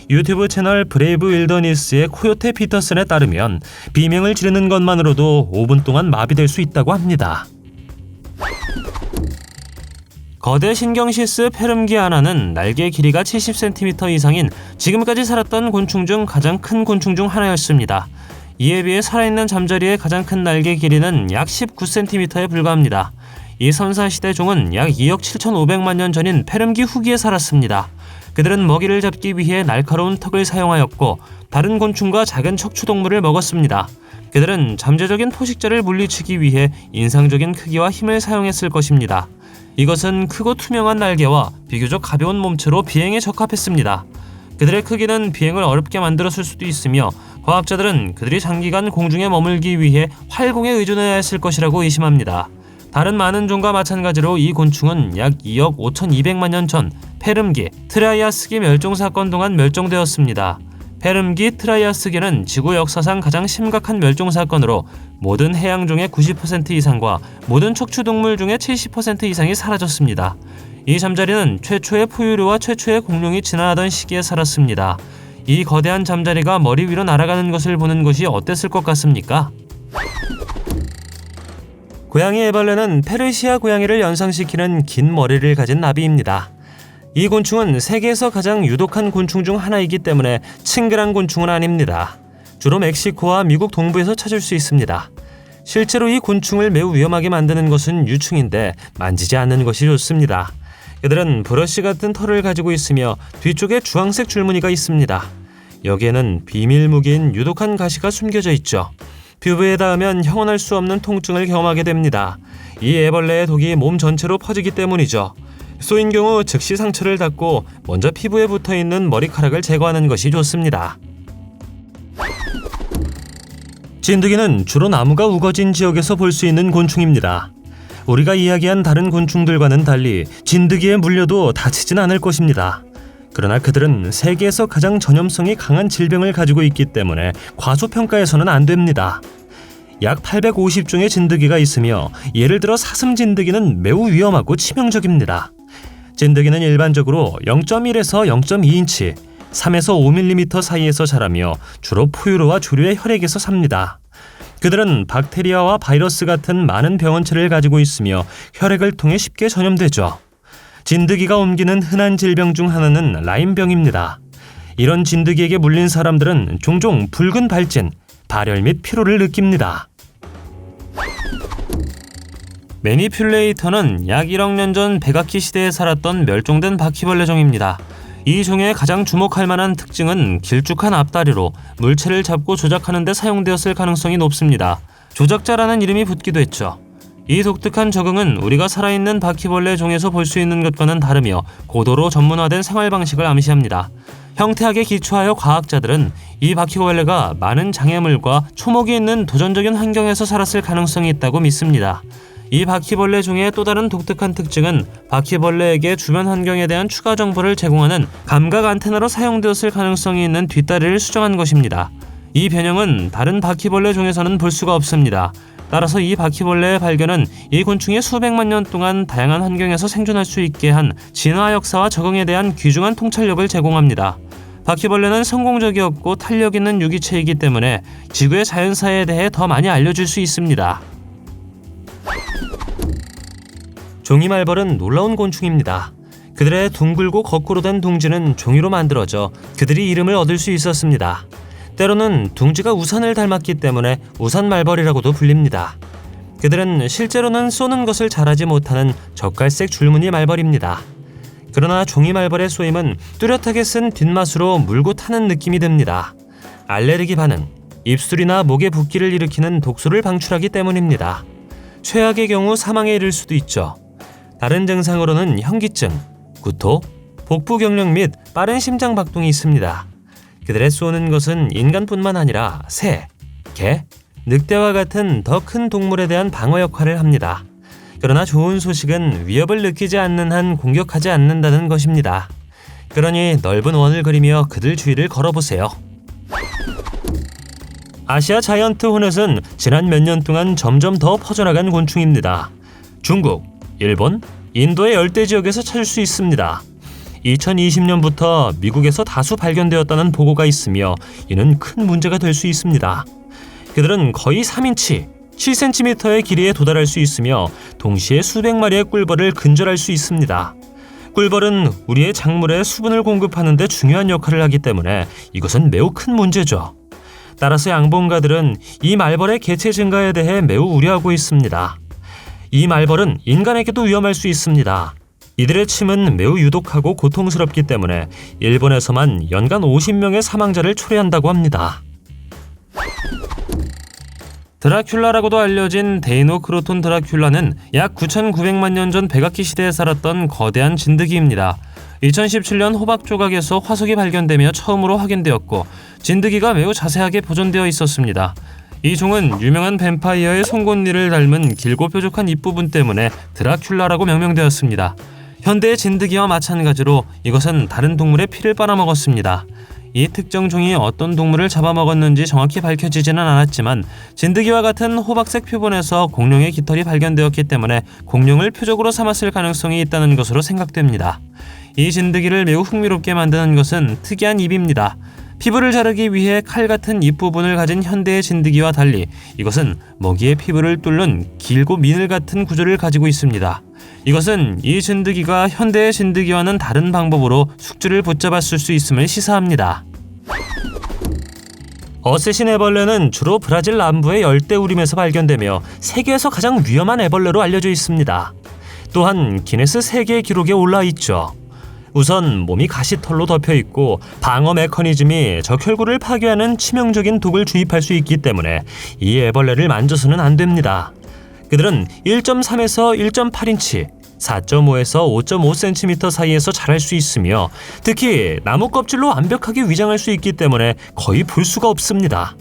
유튜브 채널 브레이브 윌더니스의 코요테 피터슨에 따르면 비명을 지르는 것만으로도 5분 동안 마비될 수 있다고 합니다. 거대 신경시스 페름기아나는 날개 길이가 70cm 이상인 지금까지 살았던 곤충 중 가장 큰 곤충 중 하나였습니다. 이에 비해 살아있는 잠자리의 가장 큰 날개 길이는 약 19cm에 불과합니다. 이 선사시대 종은 약 2억 7,500만 년 전인 페름기 후기에 살았습니다. 그들은 먹이를 잡기 위해 날카로운 턱을 사용하였고 다른 곤충과 작은 척추동물을 먹었습니다. 그들은 잠재적인 포식자를 물리치기 위해 인상적인 크기와 힘을 사용했을 것입니다. 이것은 크고 투명한 날개와 비교적 가벼운 몸체로 비행에 적합했습니다. 그들의 크기는 비행을 어렵게 만들었을 수도 있으며 과학자들은 그들이 장기간 공중에 머물기 위해 활공에 의존해야 했을 것이라고 의심합니다. 다른 많은 종과 마찬가지로 이 곤충은 약 2억 5,200만 년 전 페름기, 트라이아스기 멸종사건 동안 멸종되었습니다. 페름기, 트라이아스기는 지구 역사상 가장 심각한 멸종사건으로 모든 해양종의 90% 이상과 모든 척추동물 중에 70% 이상이 사라졌습니다. 이 잠자리는 최초의 포유류와 최초의 공룡이 진화하던 시기에 살았습니다. 이 거대한 잠자리가 머리 위로 날아가는 것을 보는 것이 어땠을 것 같습니까? 고양이 애벌레는 페르시아 고양이를 연상시키는 긴 머리를 가진 나비입니다. 이 곤충은 세계에서 가장 유독한 곤충 중 하나이기 때문에 친근한 곤충은 아닙니다. 주로 멕시코와 미국 동부에서 찾을 수 있습니다. 실제로 이 곤충을 매우 위험하게 만드는 것은 유충인데 만지지 않는 것이 좋습니다. 그들은 브러쉬 같은 털을 가지고 있으며 뒤쪽에 주황색 줄무늬가 있습니다. 여기에는 비밀 무기인 유독한 가시가 숨겨져 있죠. 피부에 닿으면 형언할 수 없는 통증을 경험하게 됩니다. 이 애벌레의 독이 몸 전체로 퍼지기 때문이죠. 쏘인 경우 즉시 상처를 닦고 먼저 피부에 붙어있는 머리카락을 제거하는 것이 좋습니다. 진드기는 주로 나무가 우거진 지역에서 볼 수 있는 곤충입니다. 우리가 이야기한 다른 곤충들과는 달리 진드기에 물려도 다치진 않을 것입니다. 그러나 그들은 세계에서 가장 전염성이 강한 질병을 가지고 있기 때문에 과소평가해서는 안 됩니다. 약 850종의 진드기가 있으며 예를 들어 사슴진드기는 매우 위험하고 치명적입니다. 진드기는 일반적으로 0.1에서 0.2인치, 3에서 5mm 사이에서 자라며 주로 포유류와 조류의 혈액에서 삽니다. 그들은 박테리아와 바이러스 같은 많은 병원체를 가지고 있으며 혈액을 통해 쉽게 전염되죠. 진드기가 옮기는 흔한 질병 중 하나는 라임병입니다. 이런 진드기에게 물린 사람들은 종종 붉은 발진, 발열 및 피로를 느낍니다. 매니퓰레이터는 약 1억 년 전 백악기 시대에 살았던 멸종된 바퀴벌레종입니다. 이 종의 가장 주목할 만한 특징은 길쭉한 앞다리로 물체를 잡고 조작하는 데 사용되었을 가능성이 높습니다. 조작자라는 이름이 붙기도 했죠. 이 독특한 적응은 우리가 살아있는 바퀴벌레 종에서 볼 수 있는 것과는 다르며 고도로 전문화된 생활 방식을 암시합니다. 형태학에 기초하여 과학자들은 이 바퀴벌레가 많은 장애물과 초목이 있는 도전적인 환경에서 살았을 가능성이 있다고 믿습니다. 이 바퀴벌레 종의 또 다른 독특한 특징은 바퀴벌레에게 주변 환경에 대한 추가 정보를 제공하는 감각 안테나로 사용되었을 가능성이 있는 뒷다리를 수정한 것입니다. 이 변형은 다른 바퀴벌레 종에서는 볼 수가 없습니다. 따라서 이 바퀴벌레의 발견은 이 곤충이 수백만 년 동안 다양한 환경에서 생존할 수 있게 한 진화 역사와 적응에 대한 귀중한 통찰력을 제공합니다. 바퀴벌레는 성공적이었고 탄력 있는 유기체이기 때문에 지구의 자연사에 대해 더 많이 알려줄 수 있습니다. 종이말벌은 놀라운 곤충입니다. 그들의 둥글고 거꾸로 된 둥지는 종이로 만들어져 그들이 이름을 얻을 수 있었습니다. 때로는 둥지가 우산을 닮았기 때문에 우산말벌이라고도 불립니다. 그들은 실제로는 쏘는 것을 잘하지 못하는 젓갈색 줄무늬 말벌입니다. 그러나 종이말벌의 쏘임은 뚜렷하게 쓴 뒷맛으로 물고 타는 느낌이 듭니다. 알레르기 반응, 입술이나 목에 붓기를 일으키는 독소를 방출하기 때문입니다. 최악의 경우 사망에 이를 수도 있죠. 다른 증상으로는 현기증, 구토, 복부 경련 및 빠른 심장 박동이 있습니다. 그들의 쏘는 것은 인간뿐만 아니라 새, 개, 늑대와 같은 더 큰 동물에 대한 방어 역할을 합니다. 그러나 좋은 소식은 위협을 느끼지 않는 한 공격하지 않는다는 것입니다. 그러니 넓은 원을 그리며 그들 주위를 걸어보세요. 아시아 자이언트 호넷은 지난 몇 년 동안 점점 더 퍼져나간 곤충입니다. 중국, 일본, 인도의 열대 지역에서 찾을 수 있습니다. 2020년부터 미국에서 다수 발견되었다는 보고가 있으며 이는 큰 문제가 될 수 있습니다. 그들은 거의 3인치, 7cm의 길이에 도달할 수 있으며 동시에 수백 마리의 꿀벌을 근절할 수 있습니다. 꿀벌은 우리의 작물에 수분을 공급하는 데 중요한 역할을 하기 때문에 이것은 매우 큰 문제죠. 따라서 양봉가들은 이 말벌의 개체 증가에 대해 매우 우려하고 있습니다. 이 말벌은 인간에게도 위험할 수 있습니다. 이들의 침은 매우 유독하고 고통스럽기 때문에 일본에서만 연간 50명의 사망자를 초래한다고 합니다. 드라큘라라고도 알려진 데이노크로톤 드라큘라는 약 9,900만 년 전 백악기 시대에 살았던 거대한 진드기입니다. 2017년 호박 조각에서 화석이 발견되며 처음으로 확인되었고 진드기가 매우 자세하게 보존되어 있었습니다. 이 종은 유명한 뱀파이어의 송곳니를 닮은 길고 뾰족한 입부분 때문에 드라큘라라고 명명되었습니다. 현대의 진드기와 마찬가지로 이것은 다른 동물의 피를 빨아먹었습니다. 이 특정 종이 어떤 동물을 잡아먹었는지 정확히 밝혀지지는 않았지만 진드기와 같은 호박색 표본에서 공룡의 깃털이 발견되었기 때문에 공룡을 표적으로 삼았을 가능성이 있다는 것으로 생각됩니다. 이 진드기를 매우 흥미롭게 만드는 것은 특이한 입입니다. 피부를 자르기 위해 칼 같은 입 부분을 가진 현대의 진드기와 달리 이것은 먹이의 피부를 뚫는 길고 미늘 같은 구조를 가지고 있습니다. 이것은 이 진드기가 현대의 진드기와는 다른 방법으로 숙주를 붙잡았을 수 있음을 시사합니다. 어쌔신 애벌레는 주로 브라질 남부의 열대우림에서 발견되며 세계에서 가장 위험한 애벌레로 알려져 있습니다. 또한 기네스 세계 기록에 올라 있죠. 우선 몸이 가시털로 덮여 있고 방어 메커니즘이 적혈구를 파괴하는 치명적인 독을 주입할 수 있기 때문에 이 애벌레를 만져서는 안 됩니다. 그들은 1.3에서 1.8인치, 4.5에서 5.5cm 사이에서 자랄 수 있으며 특히 나무 껍질로 완벽하게 위장할 수 있기 때문에 거의 볼 수가 없습니다.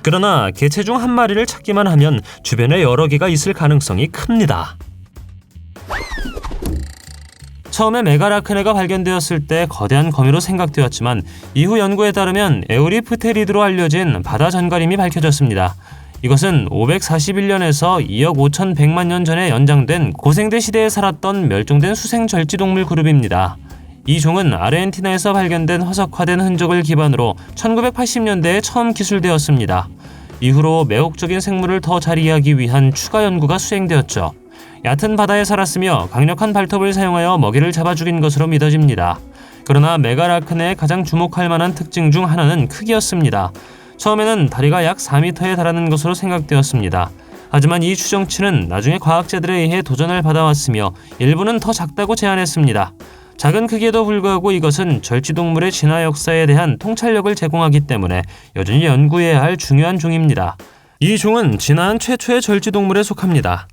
그러나 개체 중 한 마리를 찾기만 하면 주변에 여러 개가 있을 가능성이 큽니다. 처음에 메가라크네가 발견되었을 때 거대한 거미로 생각되었지만 이후 연구에 따르면 에우리프테리드로 알려진 바다 전가림이 밝혀졌습니다. 이것은 541년에서 2억 5,100만 년 전에 연장된 고생대 시대에 살았던 멸종된 수생 절지동물 그룹입니다. 이 종은 아르헨티나에서 발견된 화석화된 흔적을 기반으로 1980년대에 처음 기술되었습니다. 이후로 매혹적인 생물을 더 잘 이해하기 위한 추가 연구가 수행되었죠. 얕은 바다에 살았으며 강력한 발톱을 사용하여 먹이를 잡아 죽인 것으로 믿어집니다. 그러나 메가라크네의 가장 주목할 만한 특징 중 하나는 크기였습니다. 처음에는 다리가 약 4m에 달하는 것으로 생각되었습니다. 하지만 이 추정치는 나중에 과학자들에 의해 도전을 받아왔으며 일부는 더 작다고 제안했습니다. 작은 크기에도 불구하고 이것은 절지동물의 진화 역사에 대한 통찰력을 제공하기 때문에 여전히 연구해야 할 중요한 종입니다. 이 종은 진화한 최초의 절지동물에 속합니다.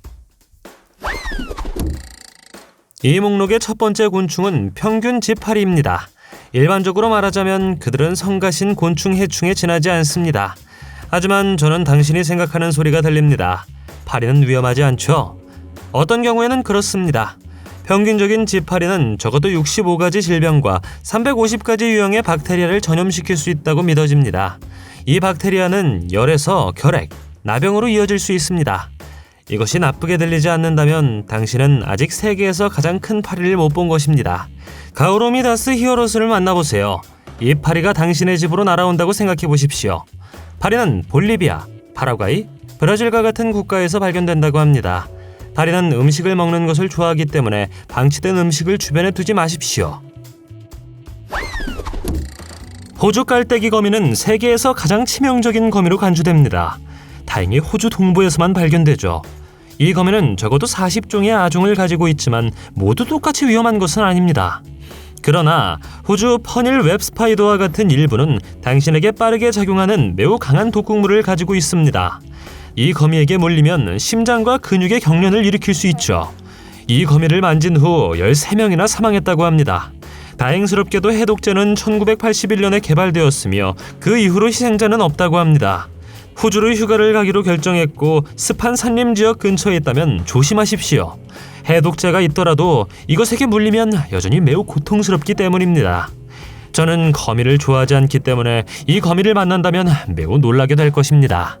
이 목록의 첫 번째 곤충은 평균 지파리입니다. 일반적으로 말하자면 그들은 성가신 곤충 해충에 지나지 않습니다. 하지만 저는 당신이 생각하는 소리가 들립니다. 파리는 위험하지 않죠? 어떤 경우에는 그렇습니다. 평균적인 지파리는 적어도 65가지 질병과 350가지 유형의 박테리아를 전염시킬 수 있다고 믿어집니다. 이 박테리아는 열에서 결핵, 나병으로 이어질 수 있습니다. 이것이 나쁘게 들리지 않는다면 당신은 아직 세계에서 가장 큰 파리를 못 본 것입니다. 가우로미다스 히어로스를 만나보세요. 이 파리가 당신의 집으로 날아온다고 생각해 보십시오. 파리는 볼리비아, 파라과이, 브라질과 같은 국가에서 발견된다고 합니다. 파리는 음식을 먹는 것을 좋아하기 때문에 방치된 음식을 주변에 두지 마십시오. 호주 깔때기 거미는 세계에서 가장 치명적인 거미로 간주됩니다. 다행히 호주 동부에서만 발견되죠. 이 거미는 적어도 40종의 아종을 가지고 있지만 모두 똑같이 위험한 것은 아닙니다. 그러나 호주 퍼닐 웹스파이더와 같은 일부는 당신에게 빠르게 작용하는 매우 강한 독극물을 가지고 있습니다. 이 거미에게 물리면 심장과 근육의 경련을 일으킬 수 있죠. 이 거미를 만진 후 13명이나 사망했다고 합니다. 다행스럽게도 해독제는 1981년에 개발되었으며 그 이후로 희생자는 없다고 합니다. 호주로 휴가를 가기로 결정했고 습한 산림 지역 근처에 있다면 조심하십시오. 해독제가 있더라도 이것에게 물리면 여전히 매우 고통스럽기 때문입니다. 저는 거미를 좋아하지 않기 때문에 이 거미를 만난다면 매우 놀라게 될 것입니다.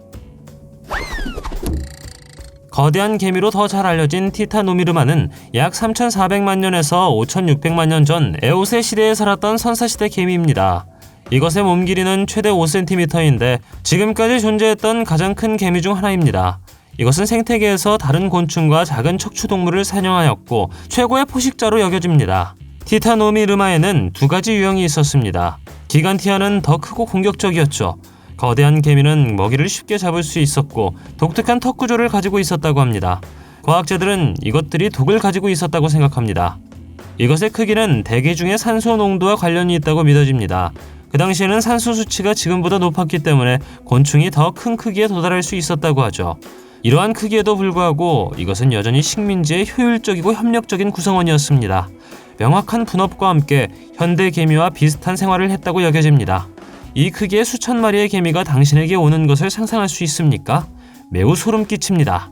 거대한 개미로 더 잘 알려진 티타노미르마는 약 3,400만 년에서 5,600만 년 전 에오세 시대에 살았던 선사시대 개미입니다. 이것의 몸 길이는 최대 5cm인데 지금까지 존재했던 가장 큰 개미 중 하나입니다. 이것은 생태계에서 다른 곤충과 작은 척추동물을 사냥하였고 최고의 포식자로 여겨집니다. 티타노미르마에는 두 가지 유형이 있었습니다. 기간티아는 더 크고 공격적이었죠. 거대한 개미는 먹이를 쉽게 잡을 수 있었고 독특한 턱 구조를 가지고 있었다고 합니다. 과학자들은 이것들이 독을 가지고 있었다고 생각합니다. 이것의 크기는 대기 중의 산소 농도와 관련이 있다고 믿어집니다. 그 당시에는 산소 수치가 지금보다 높았기 때문에 곤충이 더 큰 크기에 도달할 수 있었다고 하죠. 이러한 크기에도 불구하고 이것은 여전히 식민지의 효율적이고 협력적인 구성원이었습니다. 명확한 분업과 함께 현대 개미와 비슷한 생활을 했다고 여겨집니다. 이 크기의 수천 마리의 개미가 당신에게 오는 것을 상상할 수 있습니까? 매우 소름 끼칩니다.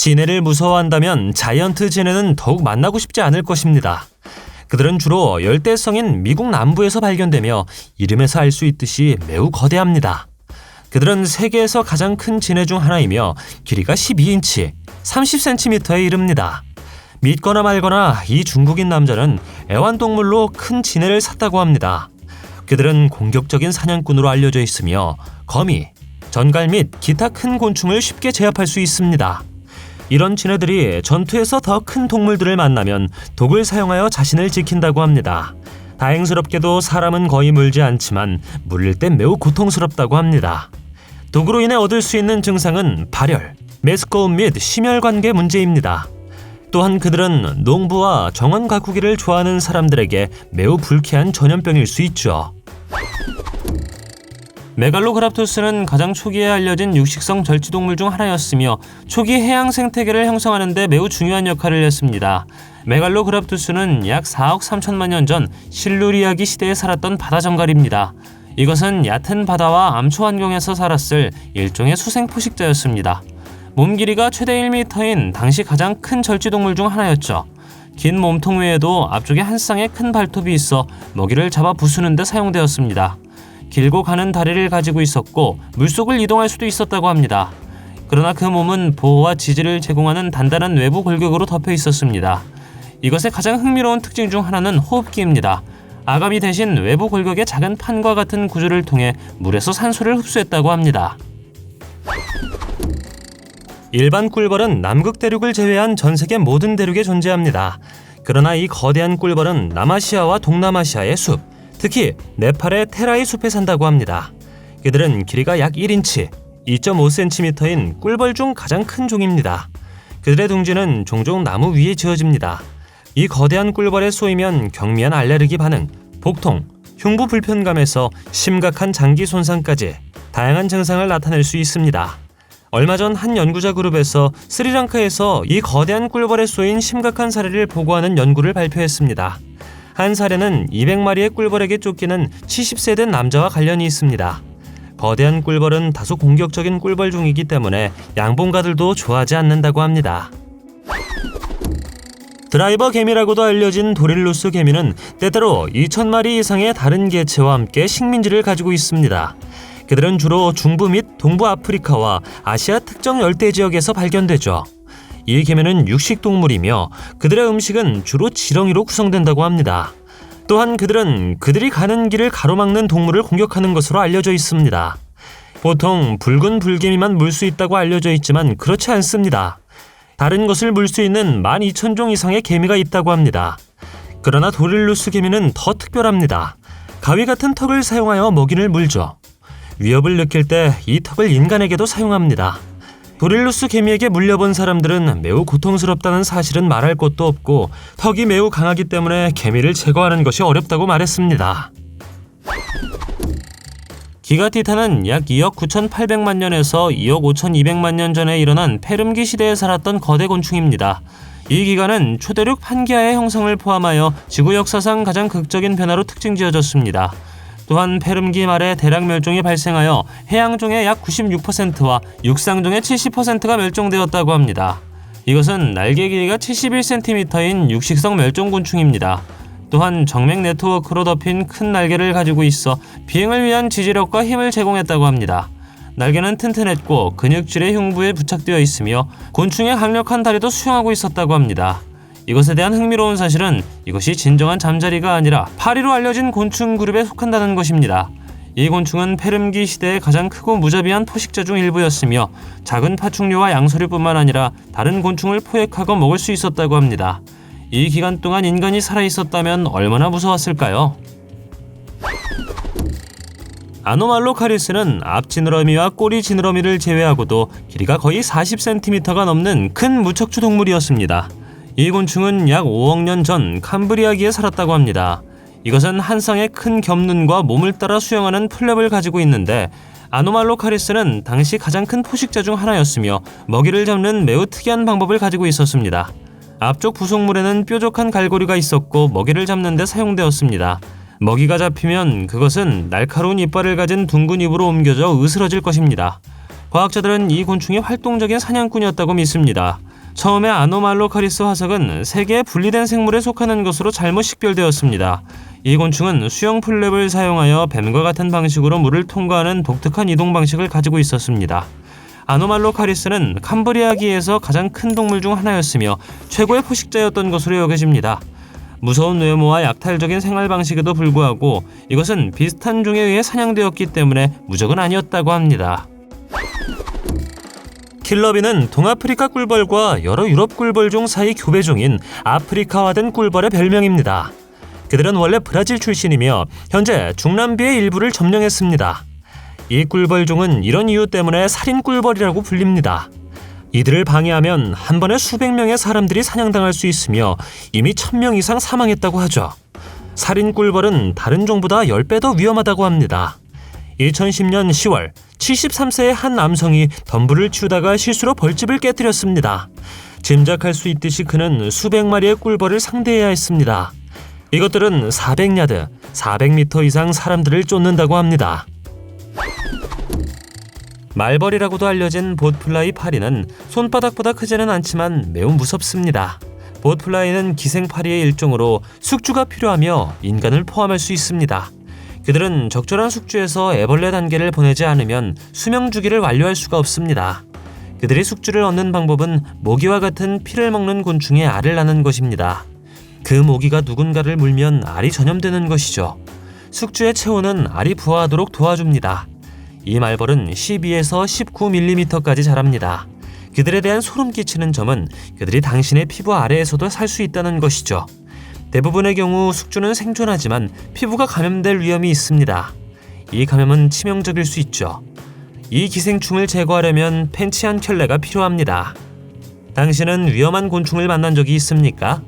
지네를 무서워한다면 자이언트 지네는 더욱 만나고 싶지 않을 것입니다. 그들은 주로 열대성인 미국 남부에서 발견되며 이름에서 알 수 있듯이 매우 거대합니다. 그들은 세계에서 가장 큰 지네 중 하나이며 길이가 12인치, 30cm에 이릅니다. 믿거나 말거나 이 중국인 남자는 애완동물로 큰 지네를 샀다고 합니다. 그들은 공격적인 사냥꾼으로 알려져 있으며 거미, 전갈 및 기타 큰 곤충을 쉽게 제압할 수 있습니다. 이런 지네들이 전투에서 더 큰 동물들을 만나면 독을 사용하여 자신을 지킨다고 합니다. 다행스럽게도 사람은 거의 물지 않지만 물릴 때 매우 고통스럽다고 합니다. 독으로 인해 얻을 수 있는 증상은 발열, 메스꺼움 및 심혈관계 문제입니다. 또한 그들은 농부와 정원 가꾸기를 좋아하는 사람들에게 매우 불쾌한 전염병일 수 있죠. 메갈로그랍토스는 가장 초기에 알려진 육식성 절지동물 중 하나였으며 초기 해양 생태계를 형성하는 데 매우 중요한 역할을 했습니다. 메갈로그랍토스는 약 4억 3천만 년 전 실루리아기 시대에 살았던 바다정갈입니다. 이것은 얕은 바다와 암초 환경에서 살았을 일종의 수생 포식자였습니다. 몸 길이가 최대 1m인 당시 가장 큰 절지동물 중 하나였죠. 긴 몸통 외에도 앞쪽에 한 쌍의 큰 발톱이 있어 먹이를 잡아 부수는 데 사용되었습니다. 길고 가는 다리를 가지고 있었고 물속을 이동할 수도 있었다고 합니다. 그러나 그 몸은 보호와 지지를 제공하는 단단한 외부 골격으로 덮여 있었습니다. 이것의 가장 흥미로운 특징 중 하나는 호흡기입니다. 아가미 대신 외부 골격의 작은 판과 같은 구조를 통해 물에서 산소를 흡수했다고 합니다. 일반 꿀벌은 남극 대륙을 제외한 전 세계 모든 대륙에 존재합니다. 그러나 이 거대한 꿀벌은 남아시아와 동남아시아의 숲, 특히 네팔의 테라이 숲에 산다고 합니다. 그들은 길이가 약 1인치, 2.5cm인 꿀벌 중 가장 큰 종입니다. 그들의 둥지는 종종 나무 위에 지어집니다. 이 거대한 꿀벌에 쏘이면 경미한 알레르기 반응, 복통, 흉부 불편감에서 심각한 장기 손상까지 다양한 증상을 나타낼 수 있습니다. 얼마 전 한 연구자 그룹에서 스리랑카에서 이 거대한 꿀벌에 쏘인 심각한 사례를 보고하는 연구를 발표했습니다. 한 사례는 200마리의 꿀벌에게 쫓기는 70세 된 남자와 관련이 있습니다. 거대한 꿀벌은 다소 공격적인 꿀벌종이기 때문에 양봉가들도 좋아하지 않는다고 합니다. 드라이버 개미라고도 알려진 도릴루스 개미는 때때로 2,000마리 이상의 다른 개체와 함께 식민지를 가지고 있습니다. 그들은 주로 중부 및 동부 아프리카와 아시아 특정 열대 지역에서 발견되죠. 이 개미는 육식동물이며 그들의 음식은 주로 지렁이로 구성된다고 합니다. 또한 그들은 그들이 가는 길을 가로막는 동물을 공격하는 것으로 알려져 있습니다. 보통 붉은 불개미만 물 수 있다고 알려져 있지만 그렇지 않습니다. 다른 것을 물 수 있는 12,000종 이상의 개미가 있다고 합니다. 그러나 도릴루스 개미는 더 특별합니다. 가위 같은 턱을 사용하여 먹이를 물죠. 위협을 느낄 때 이 턱을 인간에게도 사용합니다. 도릴루스 개미에게 물려본 사람들은 매우 고통스럽다는 사실은 말할 것도 없고 턱이 매우 강하기 때문에 개미를 제거하는 것이 어렵다고 말했습니다. 기가티탄은 약 2억 9,800만 년에서 2억 5,200만 년 전에 일어난 페름기 시대에 살았던 거대 곤충입니다. 이 기간은 초대륙 판기아의 형성을 포함하여 지구 역사상 가장 극적인 변화로 특징지어졌습니다. 또한 페름기 말에 대량 멸종이 발생하여 해양종의 약 96%와 육상종의 70%가 멸종되었다고 합니다. 이것은 날개 길이가 71cm인 육식성 멸종곤충입니다. 또한 정맥 네트워크로 덮인 큰 날개를 가지고 있어 비행을 위한 지지력과 힘을 제공했다고 합니다. 날개는 튼튼했고 근육질의 흉부에 부착되어 있으며 곤충의 강력한 다리도 수용하고 있었다고 합니다. 이것에 대한 흥미로운 사실은 이것이 진정한 잠자리가 아니라 파리로 알려진 곤충 그룹에 속한다는 것입니다. 이 곤충은 페름기 시대의 가장 크고 무자비한 포식자 중 일부였으며 작은 파충류와 양서류뿐만 아니라 다른 곤충을 포획하고 먹을 수 있었다고 합니다. 이 기간 동안 인간이 살아있었다면 얼마나 무서웠을까요? 아노말로카리스는 앞 지느러미와 꼬리 지느러미를 제외하고도 길이가 거의 40cm가 넘는 큰 무척추 동물이었습니다. 이 곤충은 약 5억 년 전 캄브리아기에 살았다고 합니다. 이것은 한 쌍의 큰 겹눈과 몸을 따라 수영하는 플랩을 가지고 있는데 아노말로카리스는 당시 가장 큰 포식자 중 하나였으며 먹이를 잡는 매우 특이한 방법을 가지고 있었습니다. 앞쪽 부속물에는 뾰족한 갈고리가 있었고 먹이를 잡는 데 사용되었습니다. 먹이가 잡히면 그것은 날카로운 이빨을 가진 둥근 입으로 옮겨져 으스러질 것입니다. 과학자들은 이 곤충이 활동적인 사냥꾼이었다고 믿습니다. 처음에 아노말로카리스 화석은 3개의 분리된 생물에 속하는 것으로 잘못 식별되었습니다. 이 곤충은 수영 플랩을 사용하여 뱀과 같은 방식으로 물을 통과하는 독특한 이동 방식을 가지고 있었습니다. 아노말로카리스는 캄브리아기에서 가장 큰 동물 중 하나였으며 최고의 포식자였던 것으로 여겨집니다. 무서운 외모와 약탈적인 생활 방식에도 불구하고 이것은 비슷한 종에 의해 사냥되었기 때문에 무적은 아니었다고 합니다. 킬러비는 동아프리카 꿀벌과 여러 유럽 꿀벌종 사이 교배종인 아프리카화된 꿀벌의 별명입니다. 그들은 원래 브라질 출신이며 현재 중남미의 일부를 점령했습니다. 이 꿀벌종은 이런 이유 때문에 살인 꿀벌이라고 불립니다. 이들을 방해하면 한 번에 수백 명의 사람들이 사냥당할 수 있으며 이미 1000명 이상 사망했다고 하죠. 살인 꿀벌은 다른 종보다 10배 더 위험하다고 합니다. 2010년 10월 73세의 한 남성이 덤불을 치우다가 실수로 벌집을 깨뜨렸습니다. 짐작할 수 있듯이 그는 수백 마리의 꿀벌을 상대해야 했습니다. 이것들은 400야드, 400m 이상 사람들을 쫓는다고 합니다. 말벌이라고도 알려진 보트플라이 파리는 손바닥보다 크지는 않지만 매우 무섭습니다. 보트플라이는 기생파리의 일종으로 숙주가 필요하며 인간을 포함할 수 있습니다. 그들은 적절한 숙주에서 애벌레 단계를 보내지 않으면 수명 주기를 완료할 수가 없습니다. 그들이 숙주를 얻는 방법은 모기와 같은 피를 먹는 곤충의 알을 낳는 것입니다. 그 모기가 누군가를 물면 알이 전염되는 것이죠. 숙주의 체온은 알이 부화하도록 도와줍니다. 이 말벌은 12에서 19mm까지 자랍니다. 그들에 대한 소름 끼치는 점은 그들이 당신의 피부 아래에서도 살 수 있다는 것이죠. 대부분의 경우 숙주는 생존하지만 피부가 감염될 위험이 있습니다. 이 감염은 치명적일 수 있죠. 이 기생충을 제거하려면 팬치 한 켤레가 필요합니다. 당신은 위험한 곤충을 만난 적이 있습니까?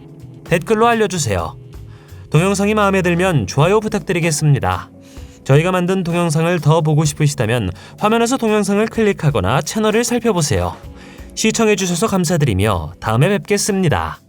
댓글로 알려주세요. 동영상이 마음에 들면 좋아요 부탁드리겠습니다. 저희가 만든 동영상을 더 보고 싶으시다면 화면에서 동영상을 클릭하거나 채널을 살펴보세요. 시청해주셔서 감사드리며 다음에 뵙겠습니다.